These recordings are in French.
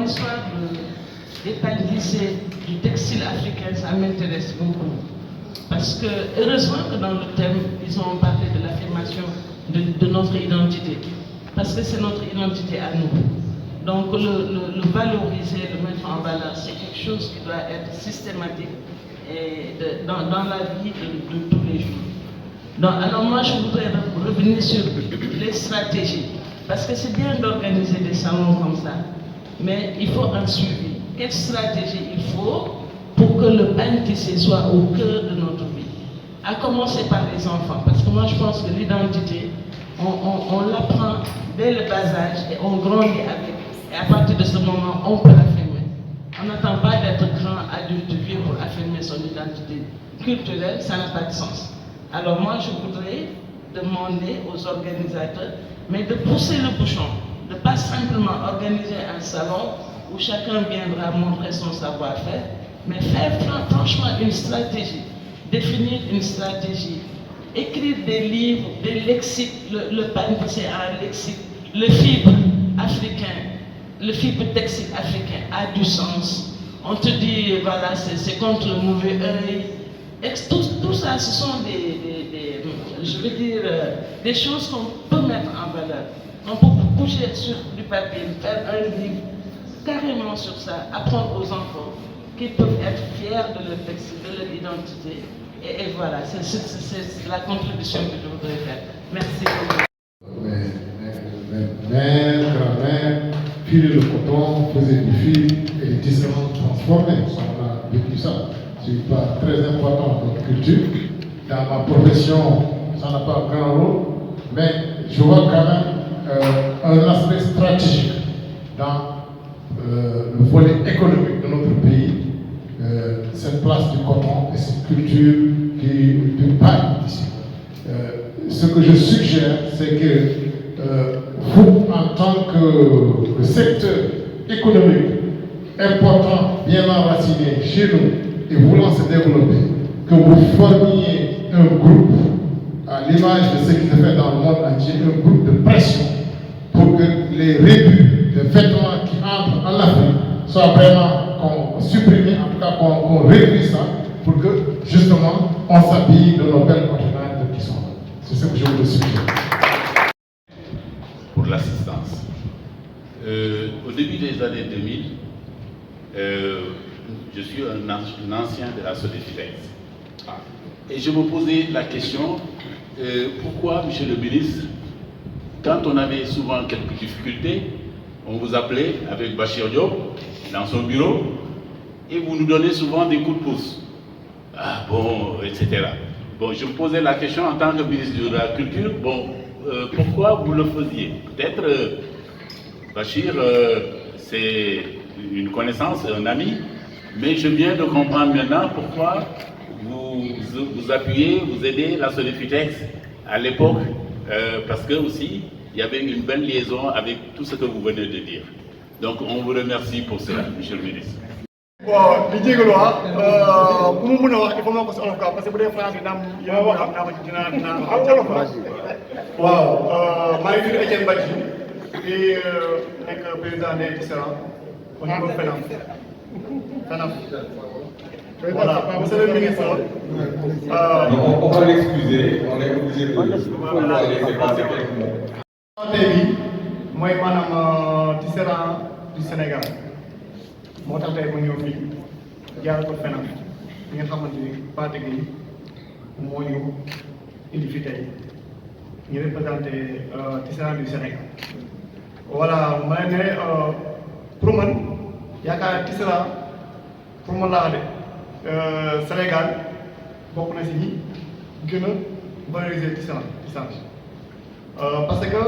l'histoire des pâtisseries, du textile africain, ça m'intéresse beaucoup. Parce que, heureusement que dans le thème, ils ont parlé de l'affirmation de notre identité. Parce que c'est notre identité à nous. Donc, le valoriser, le mettre en valeur, c'est quelque chose qui doit être systématique et dans la vie de tous les jours. Donc, alors moi, je voudrais revenir sur les stratégies. Parce que c'est bien d'organiser des salons comme ça, mais il faut un suivi. Quelle stratégie il faut pour que le pain tissé soit au cœur de notre vie? À commencer par les enfants, parce que moi je pense que l'identité, on l'apprend dès le bas âge et on grandit avec. Et à partir de ce moment, on peut l'affirmer. On n'attend pas d'être grand adulte vieux pour affirmer son identité culturelle, ça n'a pas de sens. Alors moi je voudrais demander aux organisateurs, mais de pousser le bouchon, de ne pas simplement organiser un salon où chacun viendra montrer son savoir-faire, mais faire franchement une stratégie, définir une stratégie, écrire des livres, des lexiques, le pain c'est un lexique, le fibre africain, le fibre textile africain a du sens. On te dit, voilà, c'est contre le mauvais œil. Tout ça, ce sont des choses qu'on peut mettre en valeur. On peut coucher sur du papier, faire un livre carrément sur ça, apprendre aux enfants qu'ils peuvent être fiers de leur textile, de leur identité. Et voilà, c'est la contribution que je voudrais faire. Merci beaucoup. Mère, grand-mère, filer le coton, faisait du fil et les tisserands transformés. On a vécu ça. C'est pas très important dans notre culture. Dans ma profession, ça n'a pas grand rôle, mais je vois quand même un aspect stratégique dans le volet économique de notre pays, cette place du coton et cette culture du pain ici. Ce que je suggère, c'est que vous, en tant que secteur économique important, bien enraciné chez nous, et voulant se développer, que vous formiez un groupe, à l'image de ce qui se fait dans le monde entier, un groupe de pression pour que les rébus de vêtements qui entrent en Afrique soient vraiment supprimés, en tout cas qu'on réduise ça, pour que justement on s'habille de nos belles continents qui sont là. C'est ce que je vous suggère. Pour l'assistance. Au début des années 2000, je suis un ancien de la Sodefitex. Et je me posais la question, pourquoi, monsieur le ministre, quand on avait souvent quelques difficultés, on vous appelait avec Bachir Diop dans son bureau et vous nous donnez souvent des coups de pouce. Ah bon, etc. Bon, je me posais la question en tant que ministre de la Culture, bon, pourquoi vous le faisiez? Peut-être Bachir, c'est une connaissance, un ami, mais je viens de comprendre maintenant pourquoi vous appuyez, vous aidez la Sodefitex à l'époque, parce que aussi, il y avait une belle liaison avec tout ce que vous venez de dire. Donc, on vous remercie pour cela, monsieur le ministre. Bon, di jégalu bu mu mën a wax il faut ma ko si olof quoi parce que bu dee France bi naam yow wax naa ko ci dinaa waaw maa ngi tudd Etienne Badji di nekk président des tisserands au niveau FENAF. Voilà, monsieur le ministre. On va l'excuser, on est obligé de laisser passer quelques mots. Tey bi mooy maanaam tisserand du Sénégal. moo tax tey ma ñëw fii jaarale ko FENAF bi nga xamante ni Pathé Gueye moo ñu indi fi tey ñu représenté tisserand du Sénégal. voilà ma ne pour man yaakaar tisserand pour man laa de Sénégal bokk na si ñi gën a valoriser tissage parce que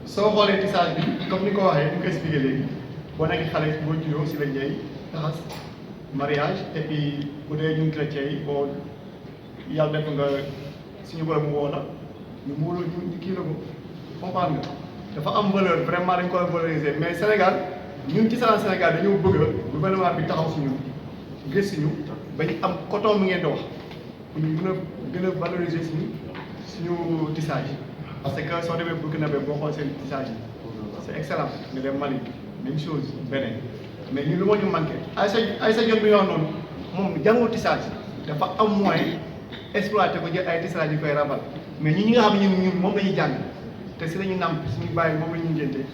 soo xoolee tissage bi comme ni ko waxee ni ko expliqué léegi. boo nekk xale boo juddoo si lañ lay taxas mariage et puis bu dee ñun chrétien yi boo yàlla def nga suñu borom woo la ñu muuroo ñu kii la ko comprendre nga dafa am valeur vraiment dañ koy valoriser mais Sénégal ñun ci Sénégal dañoo bëgg gouvernement bi taxaw si ñun gëstu ñu ba ñu am coton bi ngeen di wax pour ñu gën a valoriser suñu tissage parce que soo demee Burkina Faso boo xool seen tissage yi c'est excellent nga dem Mali. Même chose, Bénin. mais ñun lu ma ñu manqué Aïssa Dione bi nga wax noonu moom jàngul tissage dafa am moyen exploité ko jël ay tissage yu koy rabal mais ñi nga xam ne ñun moom la ñuy jàng te si la ñu nàmp suñu bàyyi moom la ñuy ngénte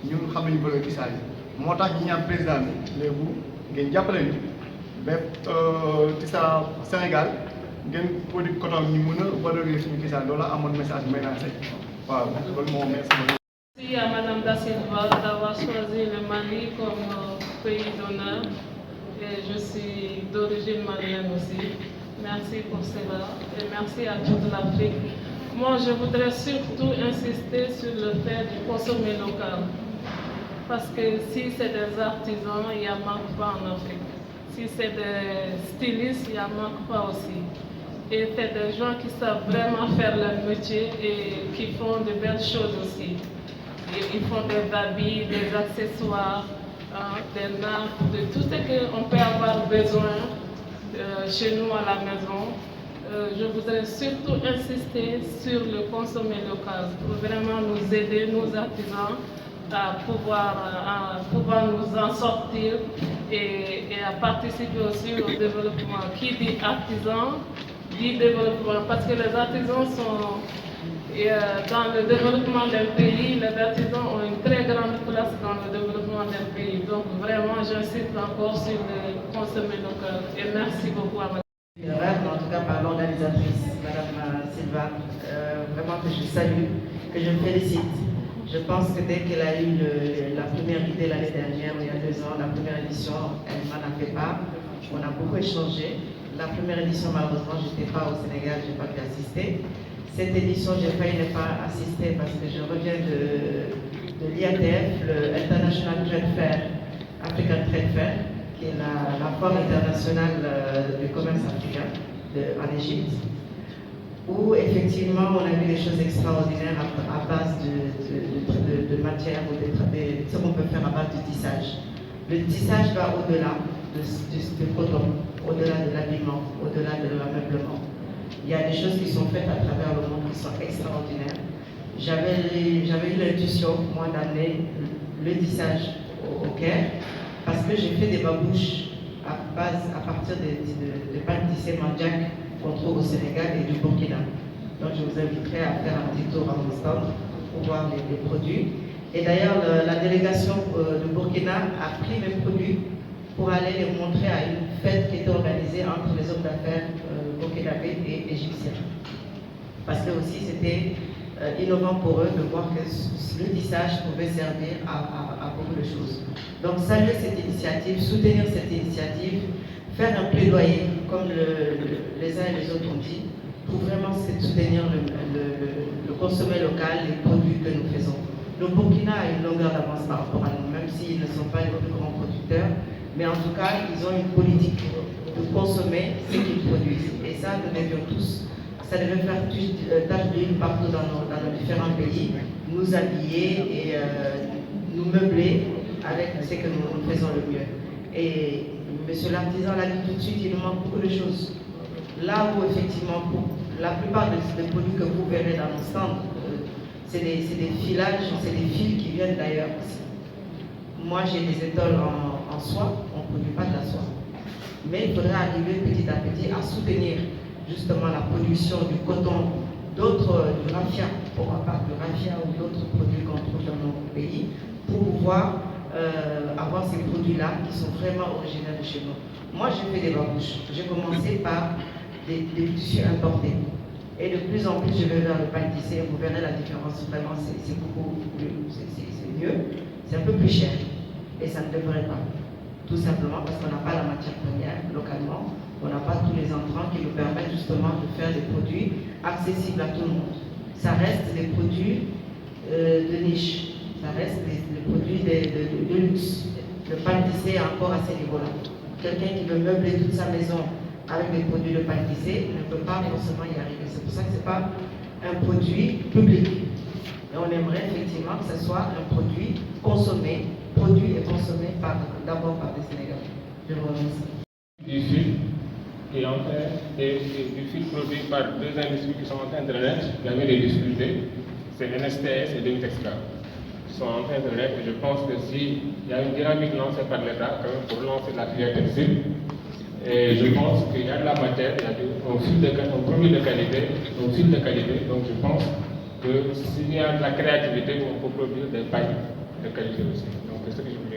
ñun xam nañu bëri tissage yi moo tax ñu ñaan président bi léegi ngeen jàppale ñu ba tissage Sénégal ngeen produit coton ñu mën a valoriser suñu tissage loolu la amoon message bi may lancé waaw loolu moo merci. Merci à Madame Da Silva d'avoir choisi le Mali comme pays d'honneur. Et je suis d'origine malienne aussi. Merci pour cela et merci à toute l'Afrique. Moi, je voudrais surtout insister sur le fait de consommer local. Parce que si c'est des artisans, il n'y en manque pas en Afrique. Si c'est des stylistes, il n'y en manque pas aussi. Et c'est des gens qui savent vraiment faire leur métier et qui font de belles choses aussi. Ils font des habits, des accessoires, des nappes, de tout ce qu'on peut avoir besoin chez nous à la maison. Je voudrais surtout insister sur le consommer local pour vraiment nous aider, nos artisans, à pouvoir nous en sortir et à participer aussi au développement. Qui dit artisan, dit développement, parce que les artisans sont... dans le développement d'un pays, les artisans ont une très grande place dans le développement d'un pays. Donc vraiment, j'insiste encore sur le consommer local. Et merci beaucoup à Madame. En tout cas par l'organisatrice, Madame Silva, vraiment que je salue, que je félicite. Je pense que dès qu'elle a eu la première idée l'année dernière, il y a 2 ans, la première édition, elle m'en a fait part. On a beaucoup échangé. La première édition, malheureusement, je n'étais pas au Sénégal, je n'ai pas pu assister. Cette édition, j'ai failli ne pas assister parce que je reviens de l'IATF, le International Trade Fair, African Trade Fair, qui est la foire internationale du commerce africain en Égypte, où effectivement on a vu des choses extraordinaires à base de matière ou de ce qu'on peut faire à base du tissage. Le tissage va au-delà du coton, au-delà de l'habillement, au-delà de l'ameublement. Il y a des choses qui sont faites à travers le monde qui sont extraordinaires. J'avais eu l'intuition, moi, d'amener le tissage au Caire, parce que j'ai fait des babouches à partir de pâtes tissées mandjak qu'on trouve au Sénégal et du Burkina. Donc je vous inviterai à faire un petit tour à mon stand pour voir les produits. Et d'ailleurs, la délégation de Burkina a pris mes produits pour aller les montrer à une fête qui était organisée entre les hommes d'affaires burkinabés et égyptiens. Parce que aussi c'était innovant pour eux de voir que le tissage pouvait servir à beaucoup de choses. Donc saluer cette initiative, soutenir cette initiative, faire un plaidoyer, comme les uns et les autres ont dit, pour vraiment soutenir le consommer local, les produits que nous faisons. Le Burkina a une longueur d'avance par rapport à nous, même s'ils ne sont pas les plus grands producteurs, mais en tout cas, ils ont une politique de consommer ce qu'ils produisent. Et ça, nous devions tous, ça devait faire tâche d'huile partout dans nos différents pays, nous habiller et nous meubler avec ce que nous faisons le mieux. Et monsieur l'artisan l'a dit tout de suite, il nous manque beaucoup de choses. Là où effectivement, la plupart des produits que vous verrez dans nos stands, c'est des filages, c'est des fils qui viennent d'ailleurs aussi. Moi j'ai des étoiles en soie, on ne produit pas de la soie. Mais il faudra arriver petit à petit à soutenir justement la production du coton, du raffia, pourquoi pas du raffia ou d'autres produits qu'on trouve dans nos pays, pour pouvoir avoir ces produits-là qui sont vraiment originaires de chez nous. Moi j'ai fait des babouches, j'ai commencé par des tissus importés. Et de plus en plus je vais vers le pain tissé, vous verrez la différence, vraiment c'est beaucoup mieux, c'est un peu plus cher. Et ça ne devrait pas. Tout simplement parce qu'on n'a pas la matière première localement, on n'a pas tous les entrants qui nous permettent justement de faire des produits accessibles à tout le monde. Ça reste des produits de niche, ça reste des produits de luxe. Le pain tissé est encore à ce niveau-là. Quelqu'un qui veut meubler toute sa maison avec des produits de pain tissé ne peut pas forcément y arriver. C'est pour ça que ce n'est pas un produit public. Et on aimerait effectivement que ce soit un produit consommé, produit et consommé d'abord par des Sénégalais. Je vous remercie. Du fil du fil produit par 2 industries qui sont en train de naître, il y avait des difficultés, c'est NSTS et Demitex. sont en train de naître. Je pense que s'il y a une dynamique lancée par l'État pour lancer la filière textile, et je pense qu'il y a de la matière, il y a un produit de qualité, un fil de qualité, donc je pense que s'il y a de la créativité, on peut produire des pailles de qualité aussi. Donc c'est ce que je